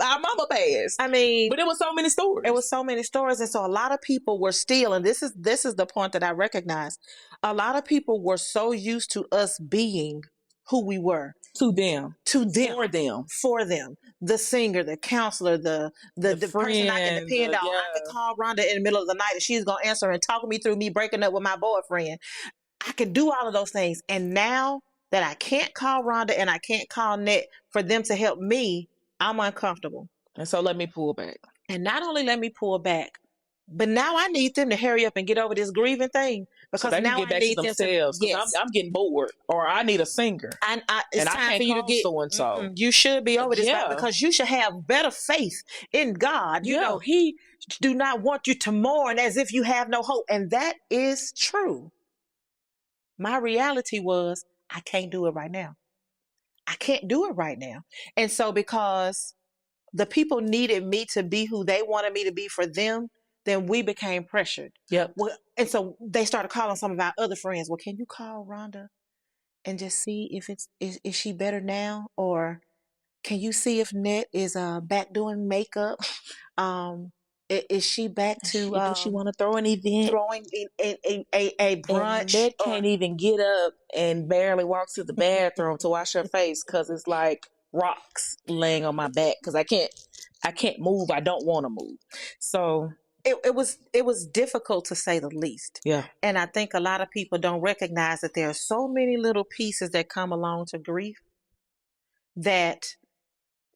our mama passed. I mean, but it was so many stories. It was so many stories, and so a lot of people were still, and this is the point that I recognize. A lot of people were so used to us being who we were to them, for them. The singer, the counselor, the person I can depend on. I could call Rhonda in the middle of the night, and she's gonna answer and talk me through me breaking up with my boyfriend. I could do all of those things, and now that I can't call Rhonda and I can't call Nette for them to help me, I'm uncomfortable. And so let me pull back. And not only let me pull back, but now I need them to hurry up and get over this grieving thing. Because so now get back I need to themselves. them to, I'm getting bored, or I need a singer. It's time for you to get so-and-so. You should be over this because you should have better faith in God. You know, He do not want you to mourn as if you have no hope. And that is true. My reality was, I can't do it right now. I can't do it right now. And so because the people needed me to be who they wanted me to be for them, then we became pressured. Yep. Well, and so they started calling some of our other friends. Well, can you call Rhonda and just see if is she better now? Or can you see if Nette is back doing makeup? Is she back to? Does she want to throw an event? Throwing a brunch. Nette can't even get up and barely walks to the bathroom to wash her face because it's like rocks laying on my back because I can't move. I don't want to move. So it was difficult to say the least. Yeah. And I think a lot of people don't recognize that there are so many little pieces that come along to grief that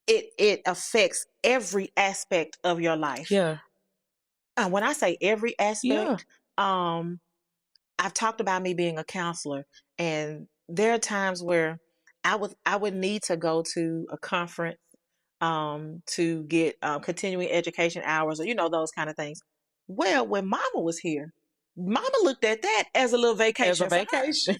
it affects every aspect of your life. Yeah. When I say every aspect, I've talked about me being a counselor, and there are times where I would need to go to a conference to get continuing education hours, or those kind of things. Well, when Mama was here, Mama looked at that as a little vacation. As a vacation.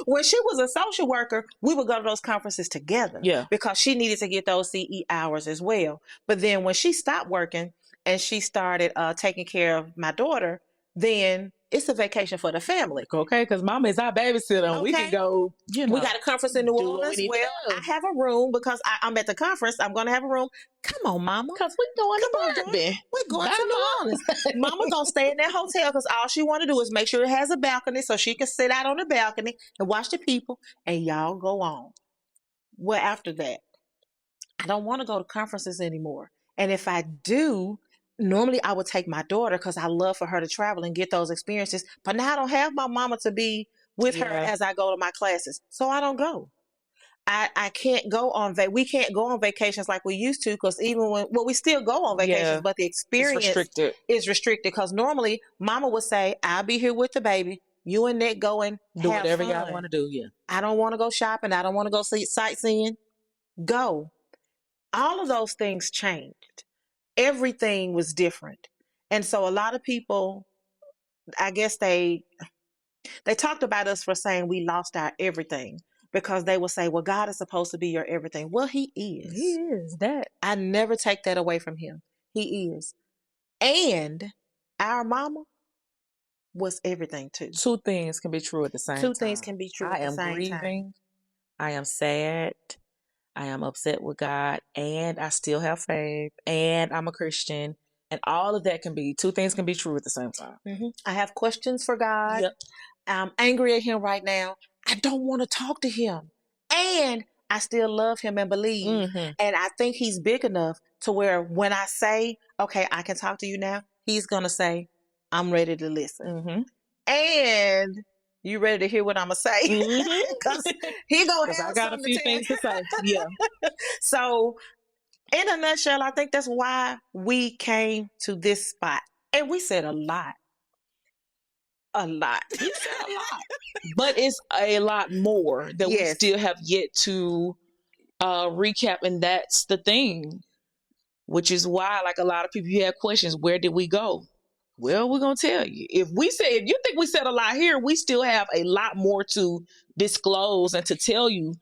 When she was a social worker, we would go to those conferences together. Yeah. Because she needed to get those CE hours as well. But then when she stopped working and she started taking care of my daughter, then it's a vacation for the family. Okay, because Mama is our babysitter. And we can go, we got a conference in New Orleans. Well, I have a room because I'm at the conference. I'm going to have a room. Come on, Mama. Because we're going to Bourbon. We're going to New Orleans. Mama going to stay in that hotel because all she want to do is make sure it has a balcony so she can sit out on the balcony and watch the people, and y'all go on. Well, after that, I don't want to go to conferences anymore. And if I do, normally I would take my daughter because I love for her to travel and get those experiences. But now I don't have my mama to be with her as I go to my classes. So I don't go. I can't go on we can't go on vacations like we used to, because even we still go on vacations, but the experience is restricted because normally Mama would say, I'll be here with the baby. You and Nette go and do have whatever fun. y'all want to do. Yeah. I don't want to go shopping. I don't want to go sightseeing. Go. All of those things changed. Everything was different. And so a lot of people, I guess they talked about us for saying we lost our everything, because they will say, well, God is supposed to be your everything. Well, he is. He is that. I never take that away from him. He is. And our mama was everything too. Two things can be true at the same time. Two things can be true at the same time. I am grieving. I am sad. I am upset with God, and I still have faith, and I'm a Christian, and all of that can be, two things can be true at the same time. Mm-hmm. I have questions for God. Yep. I'm angry at him right now. I don't want to talk to him, and I still love him and believe. Mm-hmm. And I think he's big enough to where when I say, okay, I can talk to you now, he's going to say, I'm ready to listen. Mm-hmm. And you ready to hear what I'm going to say? Because he going to have I got a few things to say. Yeah. So in a nutshell, I think that's why we came to this spot. And we said a lot. A lot. We said a lot. But it's a lot more that we still have yet to recap. And that's the thing, which is why, like, a lot of people, you have questions. Where did we go? Well, we're going to tell you. If you think we said a lot here, we still have a lot more to disclose and to tell you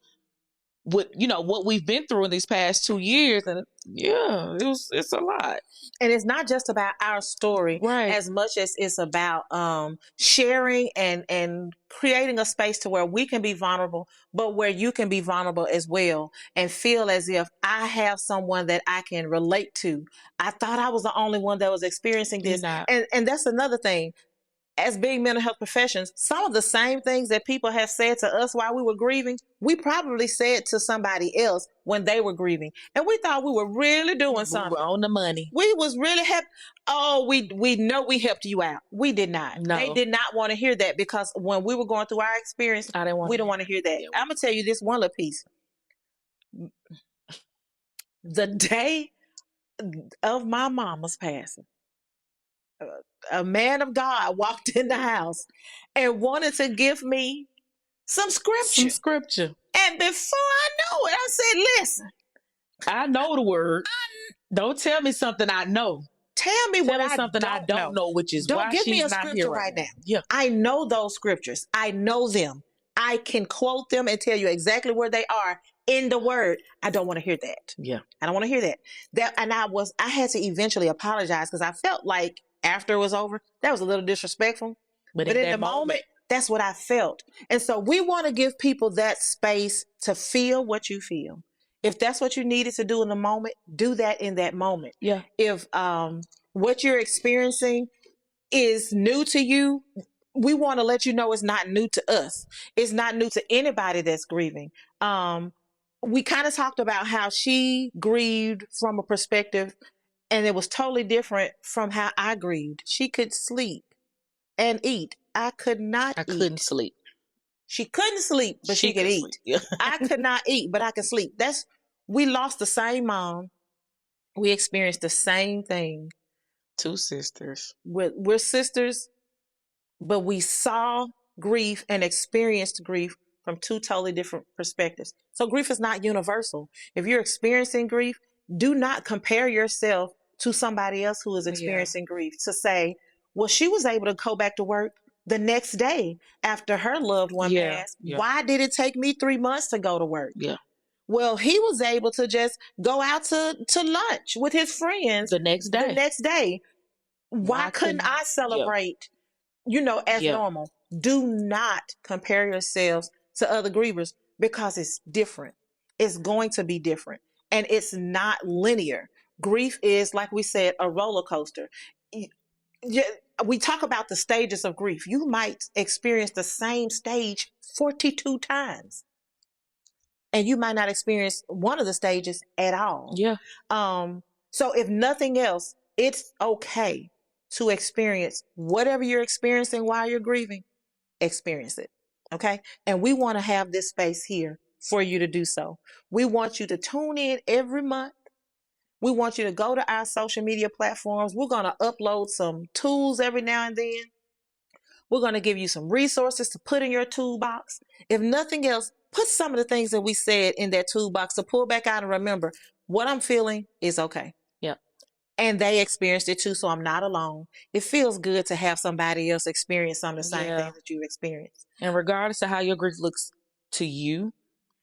what we've been through in these past 2 years. And it's a lot. And it's not just about our story, as much as it's about sharing and creating a space to where we can be vulnerable, but where you can be vulnerable as well and feel as if I have someone that I can relate to. I thought I was the only one that was experiencing this. And that's another thing. As being mental health professionals, some of the same things that people have said to us while we were grieving, we probably said to somebody else when they were grieving. And we thought we were really doing something. We were on the money. We was really happy. Oh, we know we helped you out. We did not. No. They did not want to hear that, because when we were going through our experience, we didn't want to hear that. I'm going to tell you this one little piece. The day of my mama's passing, a man of God walked in the house and wanted to give me some scripture. And before I knew it, I said, listen. I know the word. Don't tell me something I know. Tell me something I don't know, which is why she's not here. Don't give me a scripture right now. Yeah. I know those scriptures. I know them. I can quote them and tell you exactly where they are in the word. I don't want to hear that. Yeah. I don't want to hear that. And I had to eventually apologize, because I felt like after it was over, that was a little disrespectful. But in the moment, that's what I felt. And so we want to give people that space to feel what you feel. If that's what you needed to do in the moment, do that in that moment. Yeah. If what you're experiencing is new to you, we want to let you know it's not new to us. It's not new to anybody that's grieving. We kind of talked about how she grieved from a perspective, and it was totally different from how I grieved. She could sleep and eat. I could not eat. I couldn't sleep. She couldn't sleep, but she could eat. Yeah. I could not eat, but I could sleep. We lost the same mom. We experienced the same thing. Two sisters. We're sisters, but we saw grief and experienced grief from two totally different perspectives. So grief is not universal. If you're experiencing grief, do not compare yourself to somebody else who is experiencing grief to say, well, she was able to go back to work the next day after her loved one passed. Why did it take me 3 months to go to work? Well, he was able to just go out to lunch with his friends the next day. Why couldn't I celebrate, as normal? Do not compare yourselves to other grievers because it's different. It's going to be different. And it's not linear. Grief is, like we said, a roller coaster. We talk about the stages of grief. You might experience the same stage 42 times. And you might not experience one of the stages at all. So if nothing else, it's okay to experience whatever you're experiencing while you're grieving. Experience it. Okay. And we want to have this space here for you to do so. We want you to tune in every month. We want you to go to our social media platforms. We're going to upload some tools every now and then. We're going to give you some resources to put in your toolbox. If nothing else, put some of the things that we said in that toolbox to pull back out and remember what I'm feeling is okay. And they experienced it too, so I'm not alone. It feels good to have somebody else experience some of the same things that you experienced. And regardless of how your grief looks to you,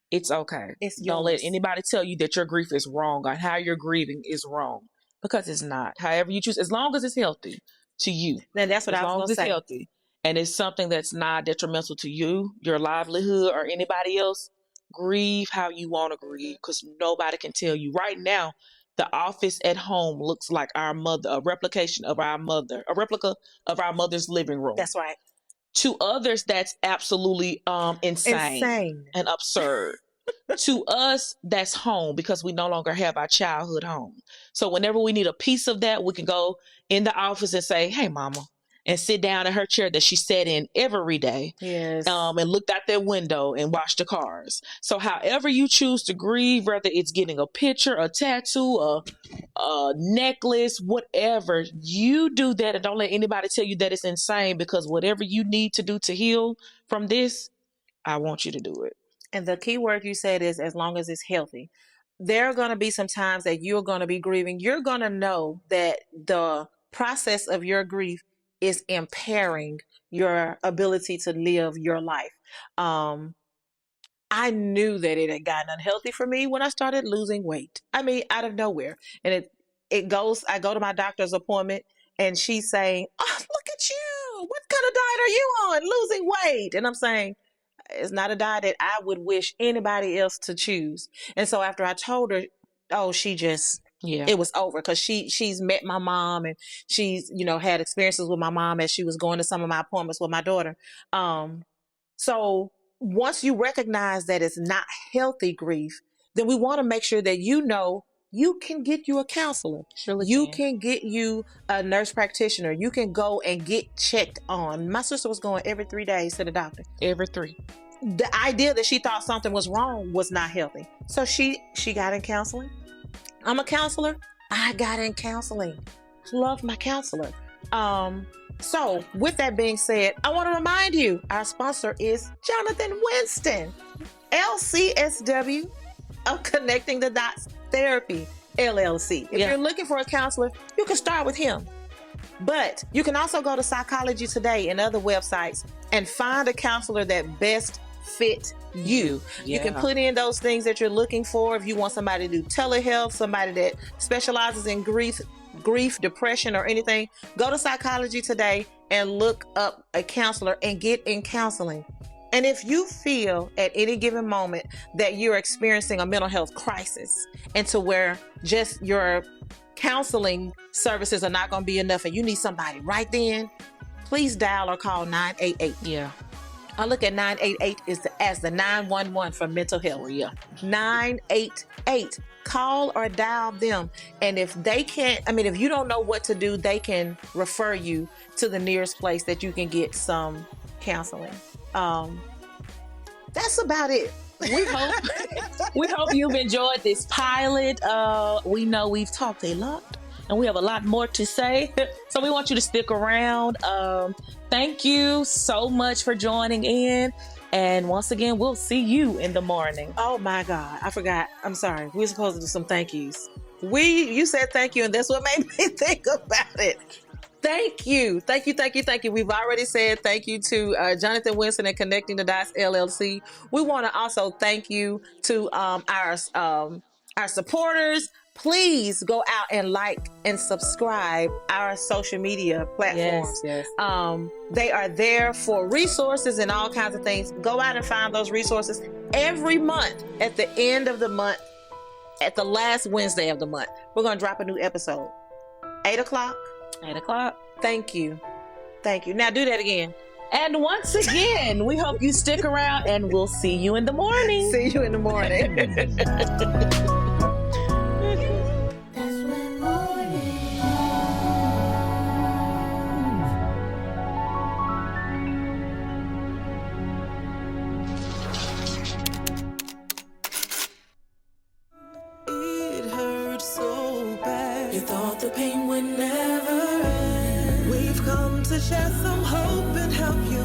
it's okay. Don't let anybody tell you that your grief is wrong or how you're grieving is wrong, because it's not. However you choose, as long as it's healthy to you. Then that's what I was going to say. As long as it's healthy and it's something that's not detrimental to you, your livelihood, or anybody else, grieve how you want to grieve, because nobody can tell you. Right now, the office at home looks like our mother, a replica of our mother's living room. That's right. To others, that's absolutely insane and absurd. To us, that's home because we no longer have our childhood home. So whenever we need a piece of that, we can go in the office and say, hey, mama, and sit down in her chair that she sat in every day. And looked out that window and watched the cars. So however you choose to grieve, whether it's getting a picture, a tattoo, a necklace, whatever, you do that, and don't let anybody tell you that it's insane, because whatever you need to do to heal from this, I want you to do it. And the key word you said is as long as it's healthy. There are going to be some times that you're going to be grieving. You're going to know that the process of your grief is impairing your ability to live your life. I knew that it had gotten unhealthy for me when I started losing weight. I mean, out of nowhere. And I go to my doctor's appointment and she's saying, oh, look at you. What kind of diet are you on? Losing weight. And I'm saying, it's not a diet that I would wish anybody else to choose. And so after I told her, it was over, because she's met my mom and she's, had experiences with my mom as she was going to some of my appointments with my daughter. So once you recognize that it's not healthy grief, then we want to make sure that you can get you a counselor. You can get you a nurse practitioner. You can go and get checked on. My sister was going every 3 days to the doctor. Every 3. The idea that she thought something was wrong was not healthy. So she got in counseling. I'm a counselor. I got in counseling. Love my counselor. So with that being said, I want to remind you, our sponsor is Jonathan Winston, LCSW of Connecting the Dots Therapy, LLC. If you're looking for a counselor, you can start with him. But you can also go to Psychology Today and other websites and find a counselor that best fit you. You can put in those things that you're looking for. If you want somebody to do telehealth, somebody that specializes in grief, depression, or anything, go to Psychology Today and look up a counselor and get in counseling. And if you feel at any given moment that you're experiencing a mental health crisis, and to where just your counseling services are not going to be enough and you need somebody right then, please dial or call 988. I look at 988 as the 911 for mental health. 988. Call or dial them. And if they can't, if you don't know what to do, they can refer you to the nearest place that you can get some counseling. That's about it. We hope you've enjoyed this pilot. We know we've talked a lot and we have a lot more to say, so we want you to stick around. Thank you so much for joining in. And once again, we'll see you in the morning. Oh my God, I forgot. I'm sorry. We were supposed to do some thank yous. You said thank you, and that's what made me think about it. Thank you. We've already said thank you to Jonathan Winston and Connecting the Dots LLC. We want to also thank you to our supporters. Please go out and like and subscribe our social media platforms. Yes. They are there for resources and all kinds of things. Go out and find those resources every month. At the end of the month, at the last Wednesday of the month, we're going to drop a new episode. 8 o'clock. 8 o'clock. Thank you. Now do that again. And once again, we hope you stick around, and we'll see you in the morning. See you in the morning. You thought the pain would never end. We've come to share some hope and help you